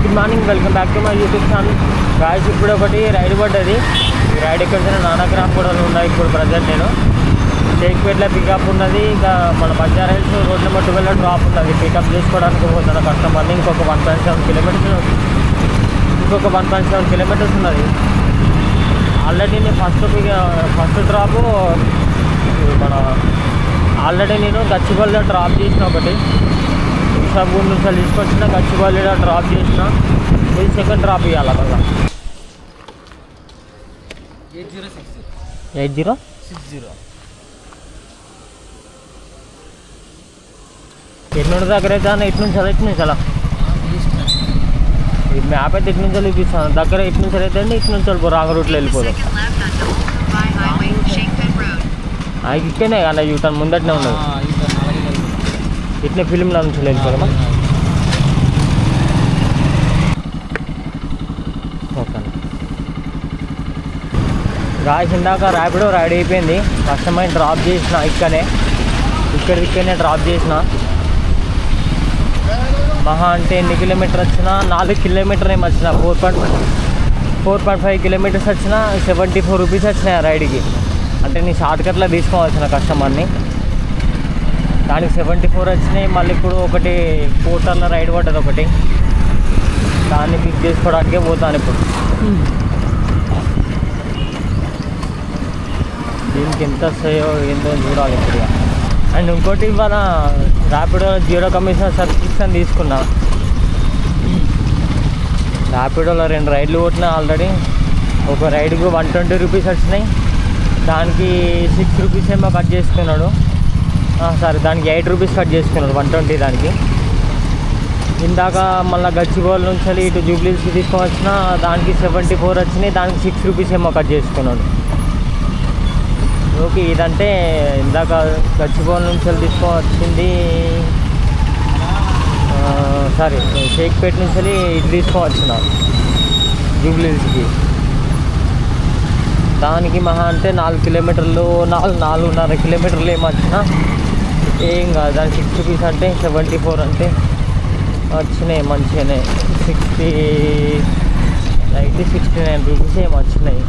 Good morning, welcome back to my YouTube channel. Guys ఇప్పుడు ఒకటి ride పడ్డది. ఈ రైడ్ ఎక్కడ నానక్రామ్ కూడా ఉన్నాయి. ఇప్పుడు ప్రజెంట్ నేను షేక్పేట్లో పికప్ ఉన్నది. ఇంకా మన Banjara hills road number 12 drop ఉన్నది. పికప్ చేసుకోవడానికి పోతున్న కస్టమర్ని ఇంకొక 1.7 కిలోమీటర్స్ ఉన్నది. ఆల్రెడీ నేను ఫస్ట్ డ్రాప్ మన ఆల్రెడీ నేను గచ్చిబౌలిలో డ్రాప్ చేసిన ఒకటి ఇషాపూర్ నుంచి తీసుకొచ్చిన గచ్చిబౌలిలో డ్రాప్ చేసిన. ఇది సెకండ్ డ్రాప్ ఇవ్వాలి మళ్ళీ 8060 ఎట్నుండి దగ్గర అయితే అన్న ఇటు నుంచి అలా ఈ మ్యాప్ అయితే ఇటు నుంచి చూపిస్తాను. దగ్గర ఇటు నుంచి అయితే అండి ఇటు నుంచి వెళ్ళిపో రాంగ్ రూట్లో వెళ్ళిపోదు. ఇక్కడనే కానీ యూటర్న్ ముందటనే ఉన్నది. ఇట్నే ఫిలింలో నుంచి వెళ్ళిపోదామా? ఓకే గాయస్ ఇందాక ర్యాపిడో రైడ్ అయిపోయింది. కస్టమర్ డ్రాప్ చేసిన ఇక్కడనే డ్రాప్ చేసిన. మహా అంటే ఎన్ని కిలోమీటర్ వచ్చినా 4 కిలోమీటర్ ఏమి వచ్చిన 4.5 కిలోమీటర్స్ వచ్చిన 74 రూపీస్ వచ్చినాయి ఆ రైడ్కి. అంటే నీ షార్ట్కట్లో తీసుకోవాల్సిన కస్టమర్ని దానికి 74 వచ్చినాయి. మళ్ళీ ఇప్పుడు ఒకటి పోర్టర్లో రైడ్ పడ్డది ఒకటి, దాన్ని పిక్ చేసుకోవడానికే పోతాను ఇప్పుడు. దీనికి ఎంత వస్తాయో ఏందో చూడాలి ఇప్పుడు. అండ్ ఇంకోటి ఇవాళ ర్యాపిడో 0 కమిషన్ సబ్స్క్రిప్షన్ తీసుకున్నా. ర్యాపిడోలో 2 రైడ్లు కొట్టినా ఆల్రెడీ. ఒక రైడ్కు 120 రూపీస్ వచ్చినాయి. దానికి 6 రూపీస్ ఏమో కట్ చేసుకున్నాడు. దానికి 8 రూపీస్ కట్ చేసుకున్నాడు 120 దానికి. ఇందాక మళ్ళీ గచ్చిబౌలి నుంచి ఇటు జూబ్లీస్కి తీసుకొచ్చిన దానికి 74 వచ్చినాయి. దానికి 6 రూపీస్ ఏమో కట్ చేసుకున్నాడు. ఓకే ఇదంటే ఇందాక గచ్చిబౌలి నుంచి తీసుకొచ్చింది షేక్పేట నుంచి ఇటు తీసుకొచ్చిన జూబ్లీస్కి. దానికి మహా అంటే 4 కిలోమీటర్లు 4.5 కిలోమీటర్లు ఏమి వచ్చినా ఏం కాదు. దానికి 6 రూపీస్ అంటే 74 అంటే వచ్చినాయి మంచిగానే. 69 రూపీస్ ఏమి వచ్చినాయి.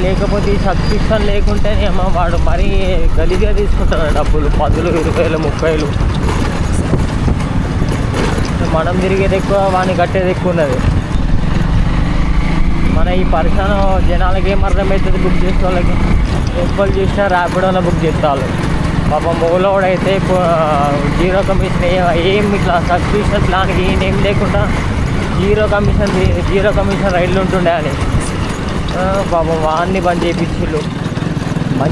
లేకపోతే ఈ సబ్స్క్రిప్షన్ లేకుంటే వాడు మరీ గలీజ్గా తీసుకుంటాడు డబ్బులు 10, 20, 30. మనం తిరిగేది ఎక్కువ, వాడిని కట్టేది ఎక్కువ ఉన్నది. మన ఈ పరిశ్రమ జనాలకి ఏం అర్థమవుతుంది? బుక్ చేసే వాళ్ళకి ఎప్పుడు చూసినా ర్యాపిడోలో బుక్ చేస్తారు. పాపం ఓలోడ్ అయితే 0 కమిషన్ ఏం ఇట్లా సబ్స్క్రిప్షన్ ప్లాన్కి ఏం లేకుండా 0 కమిషన్ రైడ్లు ఉంటుండే అని పాపం వాడిని బంద్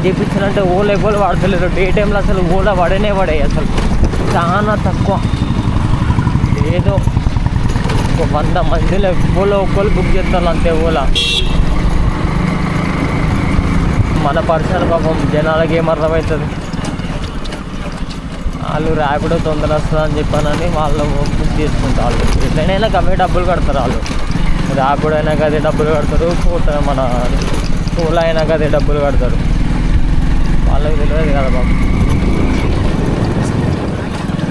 చేయించాలంటే ఓలా ఎవరు వాడతలేరు. డే టైంలో అసలు ఓలా పడనే అసలు చాలా తక్కువ. ఏదో ఒక 100 మందిలో ఓలా ఒక్కరు బుక్ చేస్తారు అంతే ఓలా. మన పరిసర పాపం జనాలకి ఏం అర్థమవుతుంది? వాళ్ళు ర్యాపిడో తొందర వస్తుంది అని చెప్పానని వాళ్ళు బుక్ చేసుకుంటారు. ఎట్లయినా అవే డబ్బులు కడతారు వాళ్ళు. ర్యాపిడో అయినా అదే డబ్బులు కడతారు, మన ఓలా అయినా అదే డబ్బులు కడతారు. వాళ్ళకి తెలియదు కదా బాబు.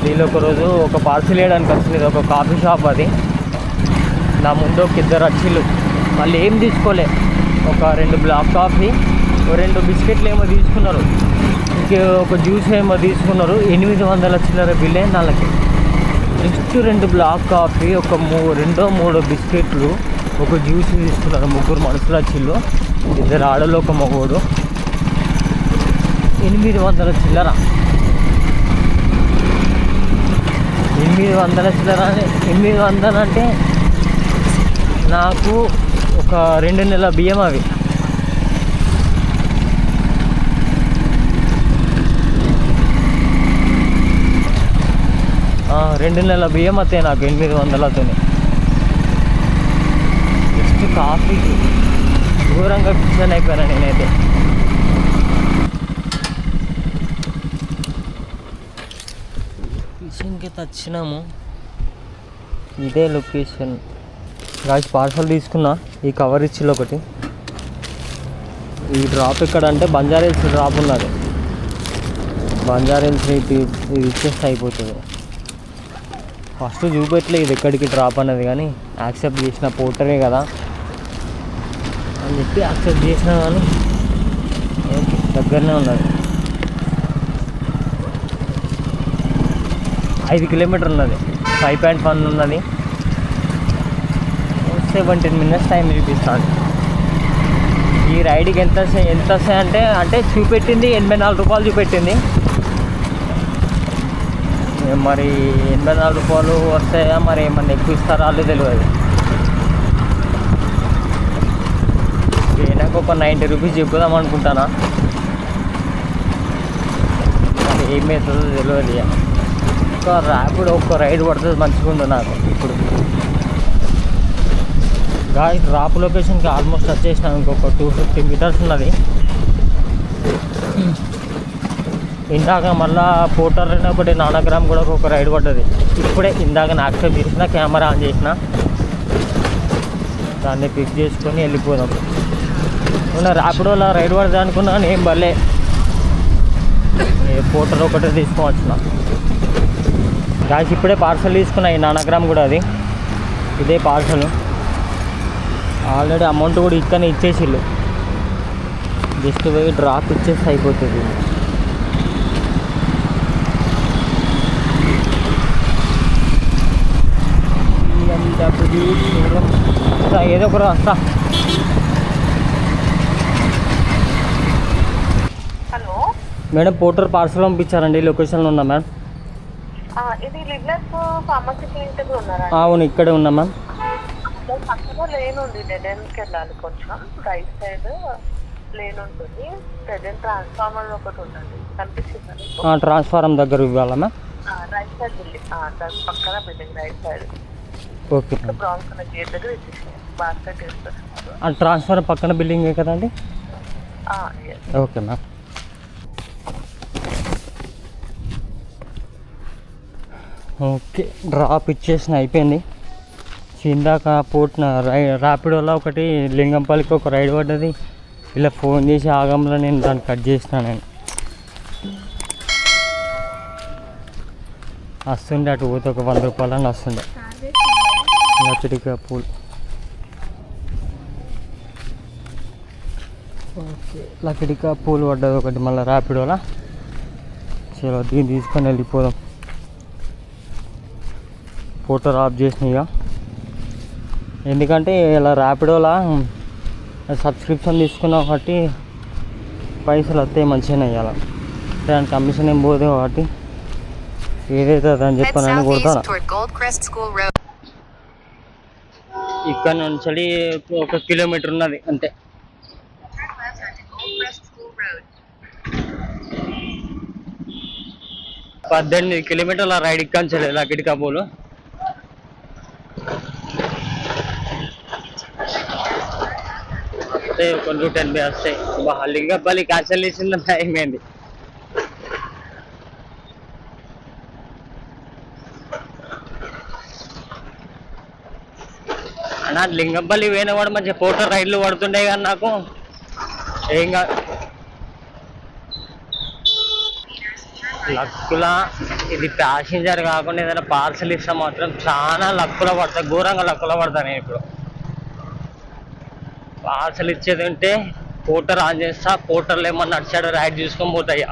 వీళ్ళు ఒకరోజు ఒక పార్సిల్ వేయడానికి వచ్చింది. ఒక కాఫీ షాప్ అది. నా ముందు ఒక 2 వచ్చిళ్ళు. వాళ్ళు ఏం తీసుకోలే. ఒక 2 బ్లాక్ కాఫీ, 2 బిస్కెట్లు ఏమో తీసుకున్నారు, ఇంకే ఒక జ్యూస్ ఏమో తీసుకున్నారు. 800 చిల్లర బిల్లే వాళ్ళకి. నెక్స్ట్ 2 బ్లాక్ కాఫీ, ఒక 2-3 బిస్కెట్లు, ఒక జ్యూస్ తీసుకున్నారు. 3 మనుషులు వచ్చిళ్ళు, 2 ఆడలు, ఒక మగోడు. 800 చిల్లర. 800 చిల్లర 800 అంటే నాకు ఒక 2 నెలల బియ్యం అవి. రెండు నెలల బియ్యం వస్తాయి నాకు 800 జస్ట్ కాఫీకి. ఘోరంగా కిచెన్ అయిపోయాను నేనైతే. కిచెన్కి వచ్చినాము. ఇదే లొకేషన్. గాయస్ పార్సల్ తీసుకున్నా. ఈ కవర్ ఇచ్చిలో ఒకటి. ఈ డ్రాప్ ఎక్కడ అంటే బంజారా హిల్స్ డ్రాప్ ఉన్నది. బంజారా హిల్స్ ఇది ఇచ్చేస్తే అయిపోతుంది. ఫస్ట్ చూపెట్టలేదు ఎక్కడికి డ్రాప్ అన్నది, కానీ యాక్సెప్ట్ చేసిన పోర్టరే కదా అని చెప్పి యాక్సెప్ట్ చేసిన, కానీ ఓకే దగ్గరనే ఉన్నది. 5 కిలోమీటర్ ఉన్నది, 5.1 ఉన్నది. 17 minutes టైం చూపిస్తాను. ఈ రైడ్కి ఎంత వస్తాయి అంటే చూపెట్టింది 84 రూపాయలు చూపెట్టింది. మరి 84 రూపాయలు వస్తాయా, మరి ఏమన్నా ఎక్కువ ఇస్తారా వాళ్ళు తెలియదు. నాకు ఒక 90 రూపీస్ చెప్పుదాం అనుకుంటానా, అది ఏమవుతుందో తెలియదు. ఒక ర్యాపిడ్ ఒక్క రైడ్ పడుతుంది మంచిగా ఉంది నాకు ఇప్పుడు. గాయస్ డ్రాప్ లొకేషన్కి ఆల్మోస్ట్ వచ్చేసినాం, ఇంకొక 250 మీటర్స్ ఉన్నది. ఇందాక మళ్ళా పోర్టర్ ఒకటి నానగ్రామ్ కూడా ఒక రైడ్ పడ్డది. ఇప్పుడే ఇందాక యాక్సెప్ట్ చేసిన, కెమెరా ఆన్ చేసిన, దాన్ని పిక్ చేసుకొని వెళ్ళిపోదాం. మొన్న ర్యాపిడోలో రైడ్ పడదా అనుకున్నా, ఏం భలే పోర్టర్ ఒకటే తీసుకోవచ్చిన. గాయస్ ఇప్పుడే పార్సల్ తీసుకున్నా, ఈ నానగ్రామ్ కూడా అది ఇదే పార్సల్. ఆల్రెడీ అమౌంట్ కూడా ఇక్కడనే ఇచ్చేసిళ్ళు, జస్ట్ పోయి డ్రాప్ ఇచ్చేసి అయిపోతుంది. ఏదో ఒక వస్తా. హలో మేడం, పోర్టర్ పార్సల్ పంపించారండి, లొకేషన్లో ఉన్నా మేడం. ఇది లివ్లెస్ ఫార్మసీ క్లినిక్ ఉన్నారా? అవును, ఇక్కడే ఉన్నా మ్యామ్. పక్కన లేన్ ఉంది, డెడెన్కి వెళ్ళాలి కొంచెం, రైట్ సైడ్ లేన్ ఉంటుంది. ప్రెజెంట్ ట్రాన్స్ఫార్మర్ ఒకటి ఉంటుంది, కనిపిస్తుంది. ట్రాన్స్ఫార్మర్ దగ్గర ఇవ్వాలా మ్యామ్? రైట్ సైడ్ బిల్డింగ్, దాని పక్కన building right side. Okay. Brown colour gate దగ్గర ఇచ్చేసి బాస్కెట్ వేస్తారు. ట్రాన్స్ఫార్మర్ పక్కన బిల్డింగే కదండి? Okay ma'am. ఓకే, డ్రాప్ ఇచ్చేసిన అయిపోయింది. ఇందాక పోట్న ర్యాపిడోలో ఒకటి లింగంపల్లికి ఒక రైడ్ పడ్డది. ఇలా ఫోన్ చేసి ఆగంలో నేను దాన్ని కట్ చేసిన. నేను వస్తుండే అటు పోతే ఒక 100 రూపాయలని వస్తుండే. లచ్చడికా పూల్. ఓకే, లచ్చడికా పూల్ పడ్డది ఒకటి మళ్ళీ ర్యాపిడోలా. చలో దీన్ని తీసుకొని వెళ్ళిపోదాం. ఫోటో ఆఫ్ చేసినాయిగా, ఎందుకంటే ఇలా ర్యాపిడోలా సబ్స్క్రిప్షన్ తీసుకున్నా కాబట్టి పైసలు వస్తాయి మంచిగానే. ఇవ్వాలి దాని కమిషన్ ఏం పోదు కాబట్టి ఏదైతే అని చెప్పానని కొడతాను. ఇక్కడ నుంచి 1 కిలోమీటర్ ఉన్నది అంతే. పద్దెనిమిది కిలోమీటర్ల రైడ్ ఇక్కంచలేదు లకిడికా పోలు. వస్తాయి ఒక 180 వస్తాయి. లింగపల్లి క్యాన్సల్ చేసింది టైం ఏంది. అన్నా లింగంపల్లి పోయినా కూడా మంచిగా పోటర్ రైడ్లు పడుతుండే కానీ నాకు ఏం కాదు. లక్కులా ఇది ప్యాసింజర్ కాకుండా ఏదైనా పార్సల్ ఇస్తే మాత్రం చాలా లక్కులో పడతా, ఘోరంగా లక్కులో పడతా. నేను ఇప్పుడు పార్సల్ ఇచ్చేది ఉంటే పోటర్ ఆన్ చేస్తా, పోటర్లో ఏమన్నా నడిచాడు రైడ్ చూసుకొని పోతాయ్యా.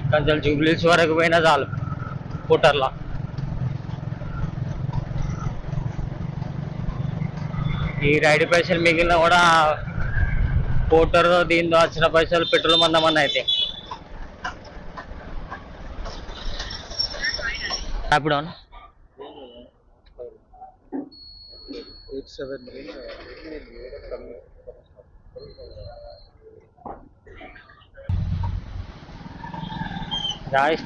ఇక్కడ జూబ్లీస్ వరకు పోయినా చాలు పోటర్లో. ఈ రైడ్ పైసలు మిగిలిన కూడా పోటర్ దీంతో వచ్చిన పైసలు పెట్రోల్ మందమన్న అయితే. ఇప్పుడు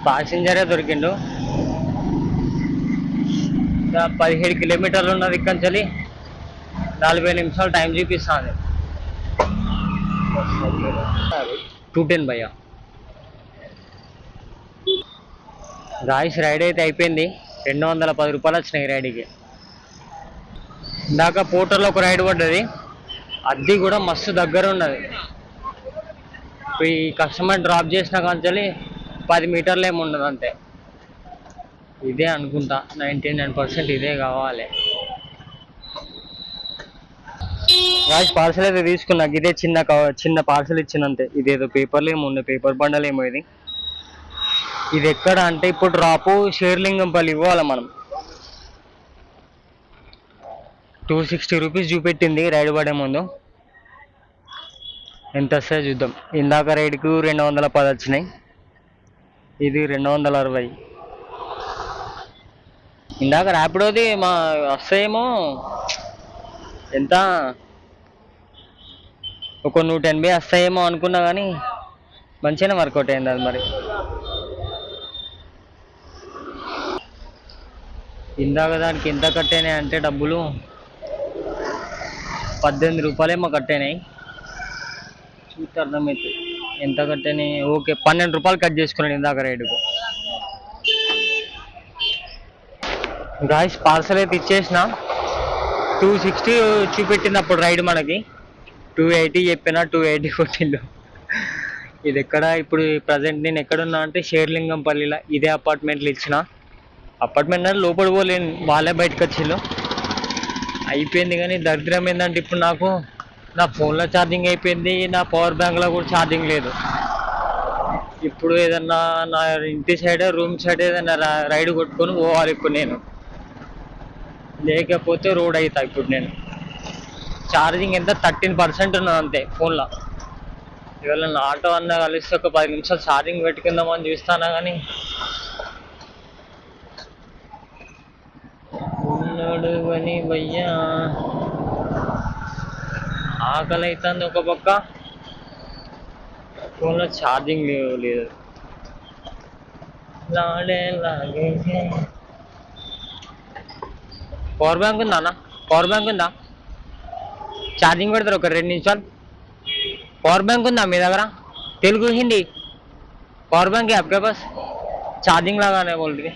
ప్యాసింజరే దొరికిండు. ఇంకా 17 కిలోమీటర్లు ఉన్నది ఇక్కడ నుంచి. 40 నిమిషాలు టైం చూపిస్తుంది. 210 భయ్యా. గాయస్ రైడ్ అయితే అయిపోయింది. 210 రూపాయలు వచ్చినాయి రైడ్కి. ఇందాక పోర్టర్లో ఒక రైడ్ పడ్డది, అది కూడా మస్తు దగ్గర ఉన్నది. ఈ కస్టమర్ డ్రాప్ చేసిన కానీ 10 మీటర్లు ఏమి ఉండదు అంతే. ఇదే అనుకుంటా, 99% ఇదే కావాలి. రాజ్ పార్సల్ అయితే తీసుకున్నా, ఇదే చిన్న పార్సల్ ఇచ్చిందంతే. ఇదేదో పేపర్లు ఏమో ఉండే, పేపర్ బండలు ఏమో ఇది. ఇది ఎక్కడ అంటే ఇప్పుడు డ్రాపు షేర్లింగంపల్లి ఇవ్వాలి మనం. 260 రూపీస్ చూపెట్టింది రైడ్ పడే ముందు. ఎంత వస్తాయో చూద్దాం. ఇందాక రైడ్కు 210 వచ్చినాయి, ఇది 260. ఇందాక ర్యాపిడోది మా వస్తాయేమో ఎంత, ఒక 180 వస్తాయేమో అనుకున్నా, కానీ మంచిగానే వర్కౌట్ అయింది అది. మరి ఇందాక దానికి ఎంత కట్టేనాయి అంటే డబ్బులు 18 రూపాయలేమో కట్టేనాయి. చూస్తే అర్థమవుతుంది ఎంత కట్టేనాయి. ఓకే, 12 రూపాయలు కట్ చేసుకున్నాను ఇందాక రైడ్కు. గాయస్ పార్సల్ అయితే ఇచ్చేసిన. 260 చూపెట్టింది అప్పుడు రైడ్, మనకి 280 చెప్పిన, 280 కొట్టిండు. ఇది ఎక్కడ ఇప్పుడు ప్రజెంట్ నేను ఎక్కడున్నా అంటే షేర్లింగంపల్లిలో ఇదే అపార్ట్మెంట్లో ఇచ్చిన. అపార్ట్మెంట్ అంటే లోపల పోలేను, వాళ్ళే బయటకు వచ్చిళ్ళు. అయిపోయింది. కానీ దరిద్రం ఏంటంటే ఇప్పుడు నాకు నా ఫోన్లో ఛార్జింగ్ అయిపోయింది, నా పవర్ బ్యాంక్లో కూడా ఛార్జింగ్ లేదు. ఇప్పుడు ఏదన్నా నా ఇంటి సైడ్ రూమ్ సైడ్ ఏదైనా రైడ్ కొట్టుకొని పోవాలి ఇప్పుడు నేను, లేకపోతే రోడ్ అవుతా. ఇప్పుడు నేను ఛార్జింగ్ ఎంత 13% ఉన్నది అంతే ఫోన్లో. ఇవాళ నా ఆటో అన్న కలిస్తే ఒక 10 నిమిషాలు ఛార్జింగ్ పెట్టుకుందామని చూస్తానా, కానీ ఉన్నాడు అని భయ్యా. ఆకలి అవుతుంది ఒక పక్క, ఫోన్లో ఛార్జింగ్ లేదు. పవర్ బ్యాంక్ ఉందా అన్న? పవర్ బ్యాంక్ ఉందా? ఛార్జింగ్ పెడతారు ఒక 2 నిమిషాలు. పవర్ బ్యాంక్ ఉందా మీ దగ్గర? తెలుగు हिंदी पावर बैंक है आपके पास? चार्जिंग लगाना है बोल रही है।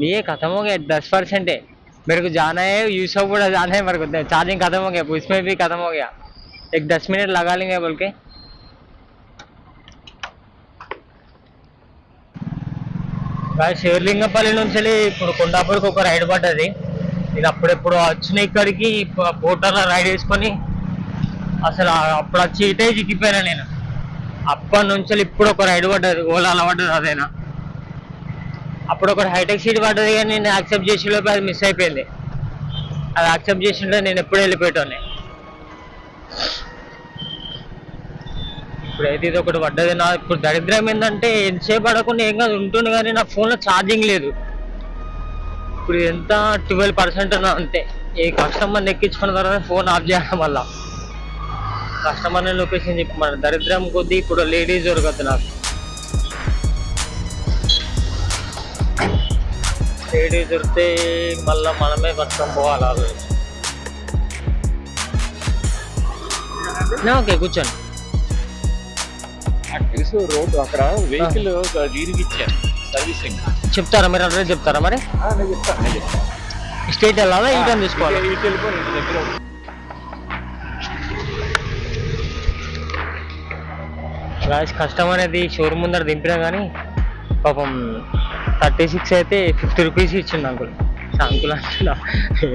ये खत्म हो गया, 10% है। मेरे को जाना है, यूसुफ को जाना है, मेरे को चार्जिंग खत्म हो गया, उसमें भी खत्म हो गया। एक 10 मिनट लगा लेंगे बोल के। షేర్లింగంపల్లి నుంచి ఇప్పుడు కొండాపూర్కి ఒక రైడ్ పడ్డది. నేను అప్పుడెప్పుడు వచ్చిన ఇక్కడికి బోటర్లో రైడ్ వేసుకొని అసలు అప్పుడు వచ్చి ఇటే చిక్కిపోయినా నేను. అప్పటి నుంచి ఇప్పుడు ఒక రైడ్ పడ్డది, ఓలాలో పడ్డది అదైనా. అప్పుడు ఒక హైటెక్ సీట్ పడ్డది, కానీ నేను యాక్సెప్ట్ చేసే లోపు అది మిస్ అయిపోయింది. అది యాక్సెప్ట్ చేసింటే నేను ఎప్పుడు వెళ్ళిపోయేటోని. ఇప్పుడైతే ఇది ఒకటి పడ్డది. నా ఇప్పుడు దరిద్రం ఏంటంటే ఎంతసేపు పడకుండా ఏం కాదు ఉంటుంది, కానీ నా ఫోన్లో ఛార్జింగ్ లేదు. ఇప్పుడు ఎంత 12% ఉన్నా అంతే. ఈ కస్టమర్ని ఎక్కించుకున్న తర్వాత ఫోన్ ఆఫ్ చేయడం వల్ల కస్టమర్ని లొకేషన్ చెప్పి మన దరిద్రం కొద్దీ ఇప్పుడు లేడీస్ దొరకద్దు నాకు. లేడీస్ దొరికితే మళ్ళీ మనమే కష్టం పోవాలి. ఓకే కూర్చోండి. తెలుసు రోడ్ అక్కడ వెహికల్ ఇచ్చారు సర్వీసింగ్. చెప్తారా మీరు? అడ్రస్ చెప్తారా మరి? నేను చెప్తాను. స్టేట్ వెళ్ళాలా, ఇంటర్ తీసుకోవాలి? ఇంటి దగ్గర రాజ్ కస్టమర్ అనేది షోరూమ్ ముందర దింపినా కానీ పాపం 36 అయితే 50 రూపీస్ ఇచ్చిండు అంకుల్. అంకుల్ అంటున్నా,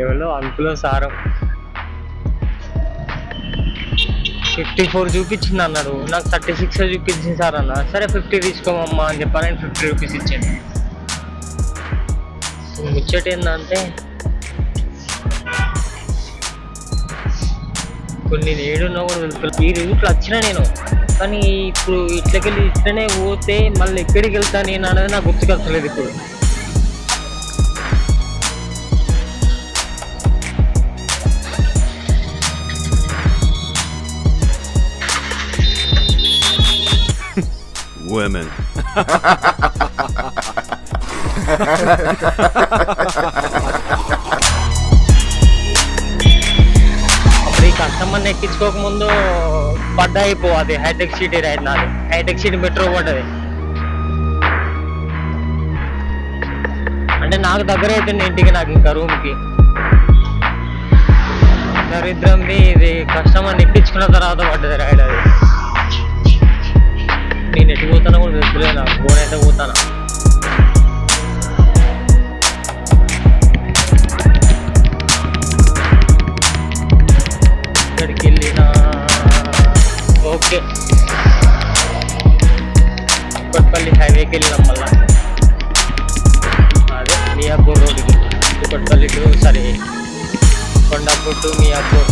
ఎవరో అంకులో సారం 54 చూపించింది అన్నాడు. నాకు 36 చూపించింది సార్ అన్న. సరే 50 తీసుకోమమ్మా అని చెప్పాను. నేను 50 రూపీస్ ఇచ్చాను. ముచ్చట ఏంటంటే కొన్ని నేను ఏడున్నా కూడా ఈ రూట్లో వచ్చినా నేను, కానీ ఇప్పుడు ఇట్లకెళ్ళి ఇట్లనే పోతే మళ్ళీ ఎక్కడికి వెళ్తా నేను అనేది నాకు గుర్తుకొస్తలేదు ఇప్పుడు. Women. అప్పుడు ఈ కస్టమర్ని ఎక్కించుకోకముందు పడ్డా అయిపోవాలి. హైటెక్ సిటీ రైడ్ నాది, హైటెక్ సిటీ మెట్రో పడ్డది. అంటే నాకు దగ్గర అవుతుంది ఇంటికి, నాకు ఇంకా రూమ్కి. దరిద్రంది ఇది కస్టమర్ని ఎక్కించుకున్న తర్వాత పడ్డది రైడ్ అది. నేను ఎటు పోతానో కూడా తెలుసులే నాకు, ఫోన్ అయితే పోతానా. ఓకే కుక్కట్పల్లి హైవేకి వెళ్ళినాం మళ్ళా అదే మియాపూర్ రోడ్డుకి Kukatpally to sorry Kondapur to Miyapur